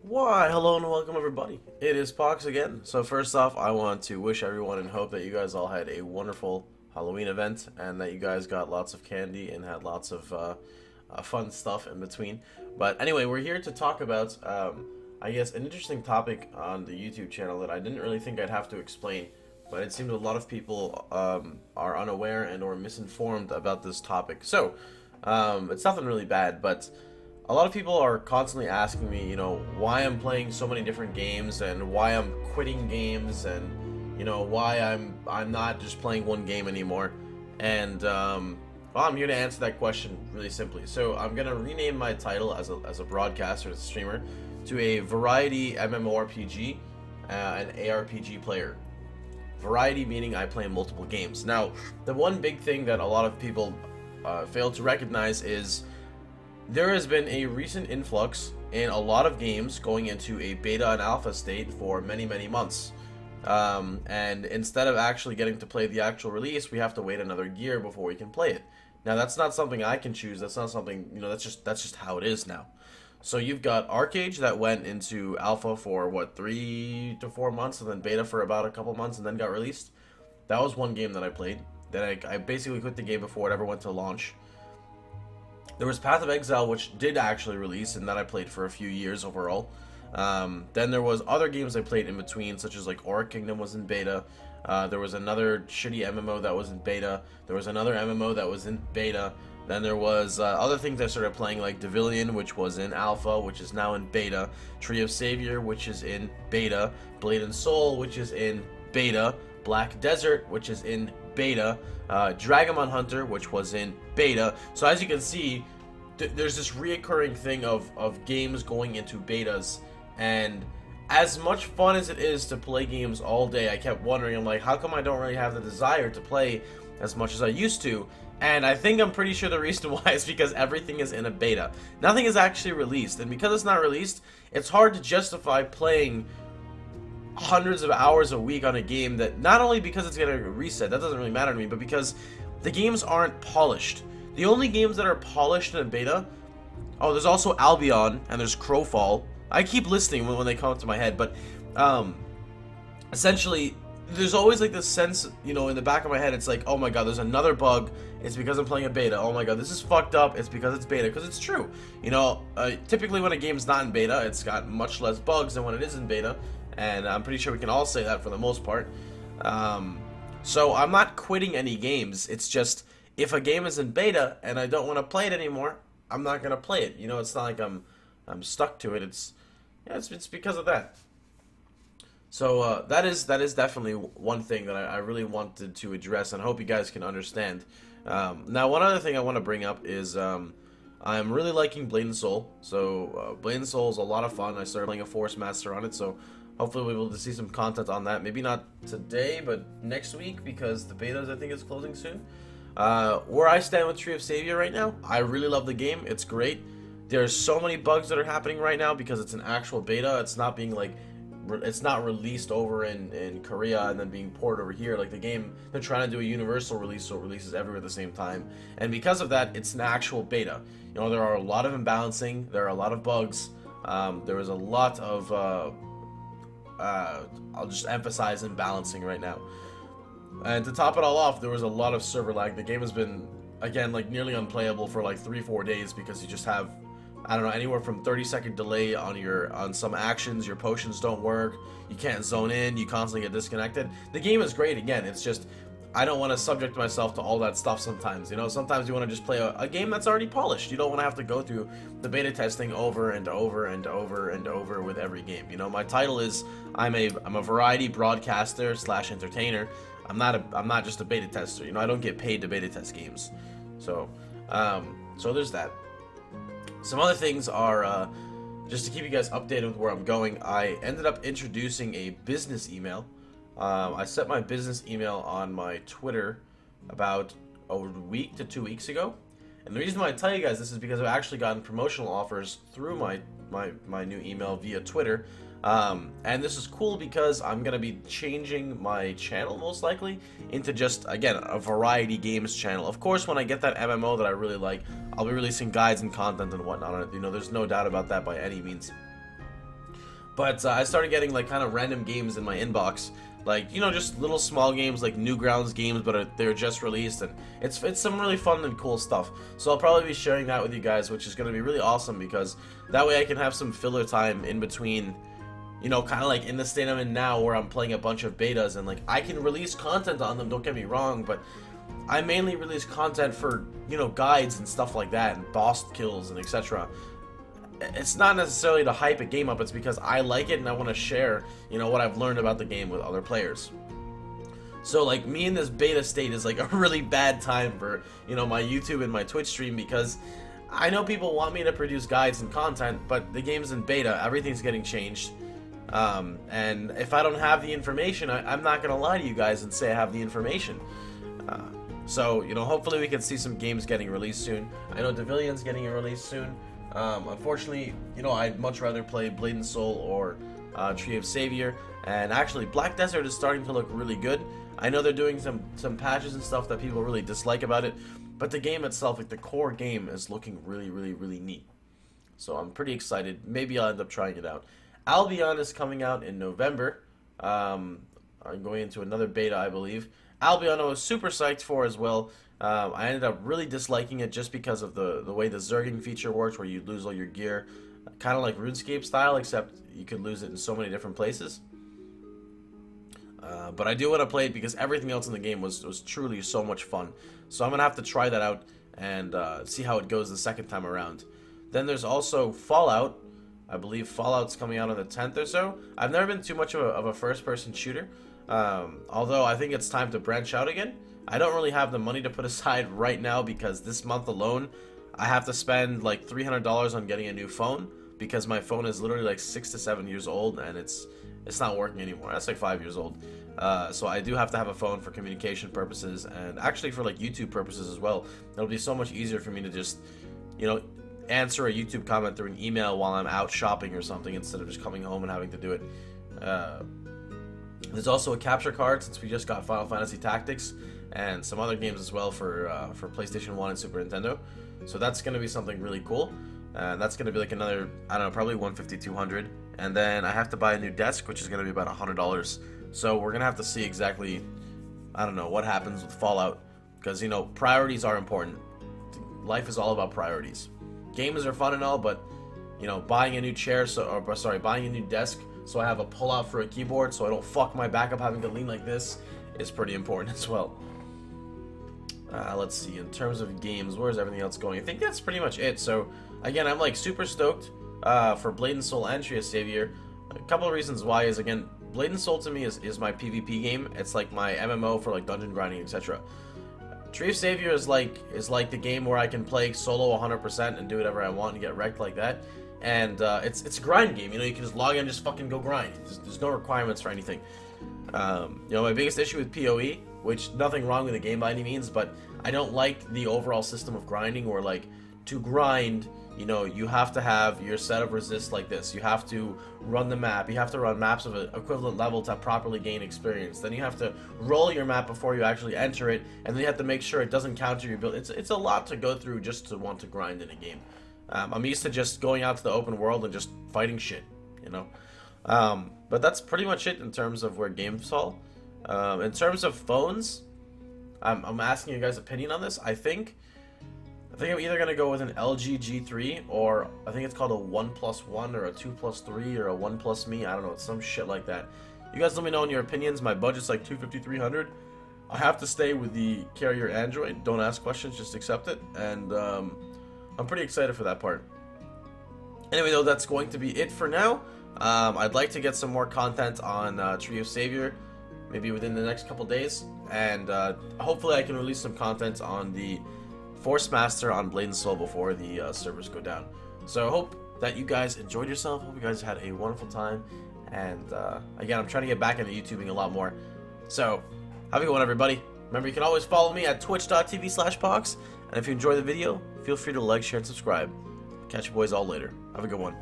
Why, hello and welcome everybody. It is Pohx again. So first off, I want to wish everyone and hope that you guys all had a wonderful Halloween event and that you guys got lots of candy and had lots of fun stuff in between. But anyway, we're here to talk about, I guess, an interesting topic on the YouTube channel that I didn't really think I'd have to explain, but it seems a lot of people are unaware and or misinformed about this topic. So, it's nothing really bad, but a lot of people are constantly asking me, why I'm playing so many different games and why I'm quitting games and, why I'm not just playing one game anymore. And, well, I'm here to answer that question really simply. So I'm going to rename my title as a broadcaster, as a streamer, to a variety MMORPG and ARPG player. Variety meaning I play multiple games. Now, the one big thing that a lot of people fail to recognize is there has been a recent influx in a lot of games going into a beta and alpha state for many months. And instead of actually getting to play the actual release, we have to wait another year before we can play it. Now that's not something I can choose. That's not something, that's just how it is now. So you've got Arcade that went into alpha for what, 3 to 4 months, and then beta for about a couple months, and then got released. That was one game that I played. Then I basically quit the game before it ever went to launch. There was Path of Exile, which did actually release, and that I played for a few years overall. Then there was other games I played in between, such as like Aura Kingdom was in beta. There was another shitty MMO that was in beta. There was another MMO that was in beta. Then there was other things I started playing, like Devilion, which was in alpha, which is now in beta. Tree of Savior, which is in beta. Blade and Soul, which is in beta. Black Desert, which is in beta. Dragamon Hunter, which was in beta. So as you can see, there's this reoccurring thing of games going into betas, and as much fun as it is to play games all day, I kept wondering, I'm like, how come I don't really have the desire to play as much as I used to? And I think I'm pretty sure the reason why is because everything is in a beta. Nothing is actually released, and because it's not released, it's hard to justify playing hundreds of hours a week on a game that, not only because it's gonna reset, that doesn't really matter to me, but because the games aren't polished. The only games that are polished in a beta, oh, there's also Albion and there's Crowfall. I keep listing when they come up to my head, but essentially there's always like this sense, in the back of my head, it's like, oh my god, there's another bug, it's because I'm playing a beta. Oh my god, this is fucked up, it's because it's beta, because it's true. Typically when a game's not in beta, it's got much less bugs than when it is in beta. And I'm pretty sure we can all say that for the most part. So I'm not quitting any games. It's just, if a game is in beta and I don't want to play it anymore, I'm not gonna play it. It's not like I'm stuck to it. It's because of that. So that is definitely one thing that I really wanted to address, and I hope you guys can understand. Now, one other thing I want to bring up is I'm really liking Blade and Soul. So Blade and Soul is a lot of fun. I started playing a Force Master on it, so hopefully we'll be able to see some content on that. Maybe not today, but next week, because the betas, I think, is closing soon. Where I stand with Tree of Savior right now, I really love the game. It's great. There's so many bugs that are happening right now because it's an actual beta. It's not being like, it's not released over in Korea and then being ported over here. Like the game, they're trying to do a universal release, so it releases everywhere at the same time. And because of that, it's an actual beta. There are a lot of imbalancing. There are a lot of bugs. There is a lot of I'll just emphasize imbalancing right now. And to top it all off, there was a lot of server lag. The game has been, again, like nearly unplayable for like 3-4 days because you just have, I don't know, anywhere from 30-second delay on some actions. Your potions don't work. You can't zone in. You constantly get disconnected. The game is great. Again, it's just, I don't want to subject myself to all that stuff sometimes. Sometimes you want to just play a game that's already polished. You don't want to have to go through the beta testing over and over and over and over with every game. My title is, I'm a variety broadcaster / entertainer. I'm not just a beta tester. I don't get paid to beta test games. So there's that. Some other things are, just to keep you guys updated with where I'm going, I ended up introducing a business email. I set my business email on my Twitter about a week to 2 weeks ago. And the reason why I tell you guys this is because I've actually gotten promotional offers through my new email via Twitter. And this is cool because I'm going to be changing my channel most likely into just, again, a variety games channel. Of course, when I get that MMO that I really like, I'll be releasing guides and content and whatnot on it. There's no doubt about that by any means. But I started getting like kind of random games in my inbox, like, you know, just little small games like Newgrounds games, but they're just released, and it's some really fun and cool stuff. So I'll probably be sharing that with you guys, which is going to be really awesome, because that way I can have some filler time in between, you know, kind of like in the state I'm in now, where I'm playing a bunch of betas, and like I can release content on them, don't get me wrong, but I mainly release content for, you know, guides and stuff like that, and boss kills and etc. It's not necessarily to hype a game up, it's because I like it and I want to share, you know, what I've learned about the game with other players. So like me in this beta state is like a really bad time for, you know, my YouTube and my Twitch stream, because I know people want me to produce guides and content, but the game's in beta, everything's getting changed. And if I don't have the information, I'm not going to lie to you guys and say I have the information. So, you know, hopefully we can see some games getting released soon. I know Devillion's getting a release soon. Unfortunately, you know, I'd much rather play Blade and Soul or Tree of Savior. And actually, Black Desert is starting to look really good. I know they're doing some patches and stuff that people really dislike about it, but the game itself, like the core game, is looking really, really, really neat. So I'm pretty excited. Maybe I'll end up trying it out. Albion is coming out in November. I'm going into another beta, I believe. Albion I was super psyched for as well. I ended up really disliking it just because of the way the Zerging feature works, where you lose all your gear. Kind of like RuneScape style, except you could lose it in so many different places. But I do want to play it because everything else in the game was truly so much fun. So I'm going to have to try that out and see how it goes the second time around. Then there's also Fallout. I believe Fallout's coming out on the 10th or so. I've never been too much of a first-person shooter. Although I think it's time to branch out again. I don't really have the money to put aside right now, because this month alone I have to spend like $300 on getting a new phone, because my phone is literally like 6 to 7 years old and it's not working anymore. That's like 5 years old. So I do have to have a phone for communication purposes, and actually for like YouTube purposes as well. It'll be so much easier for me to just, you know, answer a YouTube comment through an email while I'm out shopping or something, instead of just coming home and having to do it. There's also a capture card, since we just got Final Fantasy Tactics and some other games as well for PlayStation 1 and Super Nintendo. So that's going to be something really cool. And that's going to be like another, I don't know, probably $150, $200. And then I have to buy a new desk, which is going to be about $100. So we're going to have to see exactly, I don't know, what happens with Fallout. Because, you know, priorities are important. Life is all about priorities. Games are fun and all, but, you know, buying a new chair, buying a new desk so I have a pull-out for a keyboard so I don't fuck my back up having to lean like this is pretty important as well. Let's see, in terms of games, where's everything else going? I think that's pretty much it. So, again, I'm like super stoked for Blade and Soul and Tree of Savior. A couple of reasons why is, again, Blade and Soul to me is my PvP game. It's like my MMO for like dungeon grinding, etc. Tree of Savior is like the game where I can play solo 100% and do whatever I want and get wrecked like that. And it's a grind game. You know, you can just log in and just fucking go grind. There's no requirements for anything. You know, my biggest issue with PoE, which nothing wrong with the game by any means, but I don't like the overall system of grinding, where like to grind, you know, you have to have your set of resists like this. You have to run the map. You have to run maps of an equivalent level to properly gain experience. Then you have to roll your map before you actually enter it, and then you have to make sure it doesn't counter your build. It's a lot to go through just to want to grind in a game. I'm used to just going out to the open world and just fighting shit, you know. But that's pretty much it in terms of where games fall. In terms of phones, I'm asking you guys' opinion on this. I think I'm either gonna go with an LG G3, or I think it's called a OnePlus One, or a 2+3, or a OnePlus Me. I don't know, it's some shit like that. You guys let me know in your opinions. My budget's like $250, $300. I have to stay with the carrier Android. Don't ask questions, just accept it. And I'm pretty excited for that part. Anyway, though, that's going to be it for now. I'd like to get some more content on Tree of Savior, maybe within the next couple days, and hopefully I can release some content on the Force Master on Blade and Soul before the servers go down. So I hope that you guys enjoyed yourself. Hope you guys had a wonderful time, and again, I'm trying to get back into YouTubing a lot more. So have a good one, everybody. Remember, you can always follow me at twitch.tv/Pohx, and if you enjoy the video, feel free to like, share, and subscribe. Catch you boys all later. Have a good one.